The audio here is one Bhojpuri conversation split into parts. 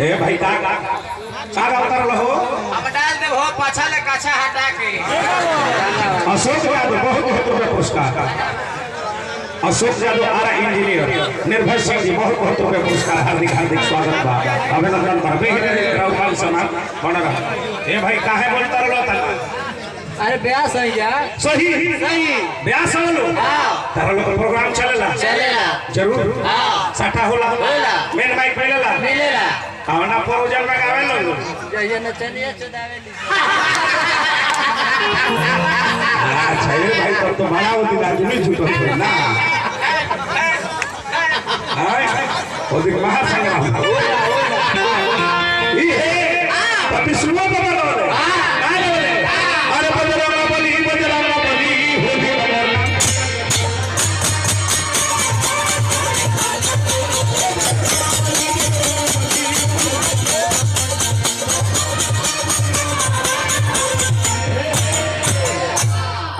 ए भाई का उतर लो अब डाल दे हो पाछा ले काछा हटा के अशोक यादव बहुत रुपये पुरस्कार अशोक यादव आरा इंजीनियर निर्भय सिंह जी बहुत रुपये पुरस्कार हार्दिक हार्दिक स्वागत बा अभिनंदन बा बेहद सम्मान बन रहा ए भाई काहे बोलता रहो अरे ब्यास है या सही ब्यास वालो तारा लोग प्रोग्राम चलेला जरूर साटा होला मेन माइक मिलेला कवना प्रोजन में गावे लोग ये नचनिया चुदावेली अच्छा ये भाई तो बड़ा होती राजनी छूटो ना हाय वो दिन महासंग्राम ये पिछलुआ बाबा बोले अरे बजरंग बली होली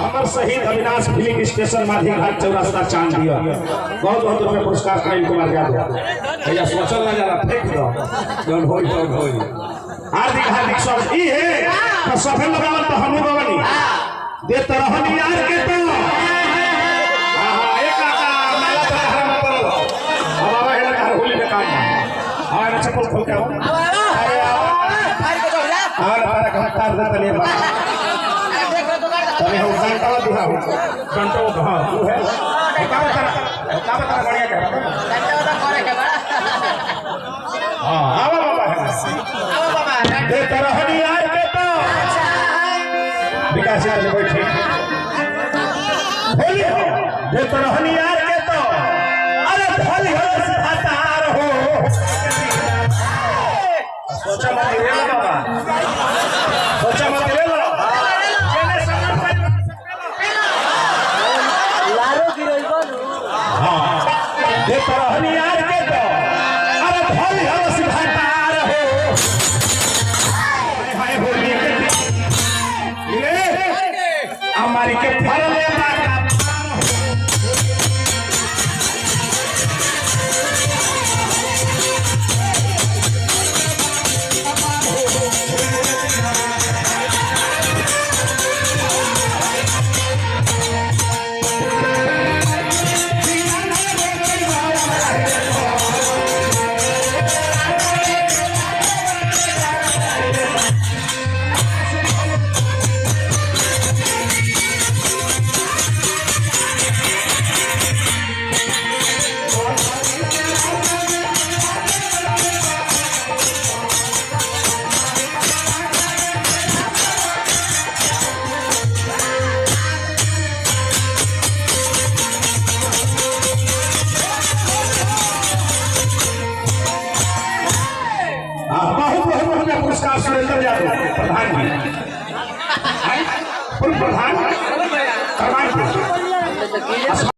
अमर शहीद अविनाश फिल्म स्टेशन माधी घाट चौरास्ता चांद दिया बहुत रुपये पुरस्कार प्रेम कुमार यादव भैया सोचल ना जरा फेंक दो जौन होई हार्दिक हार्दिक स्वागत ई है तो सफे लगावल तो हमहु गवनी दे तरहनी यार के तो एक काका मेला तो हराम पड़ल अब आवा हेला घर होली में काम हां ना चप्पल खोल के आओ अरे फाड़ के दो जा हां तारा घर तार दे तले तने हम घंटा दिखा घंटा हां तू है का बता बढ़िया कह घंटा करे के बड़ा हां आवा बाबा दे तरहनी यार के तो विकास यार से बैठे होली हो दे तरहनी यार के तो अरे भली हो सिखातार हो सोचा मत ले लो बाबा सोचा मत ले लो जेने समझ लारो गिरई बोलू हां दे तरहनी यार के तो अरे भली हो सिखातार हो हमारी के फल पुरस्कार सुरेंद्र यादव प्रधान जी प्रधान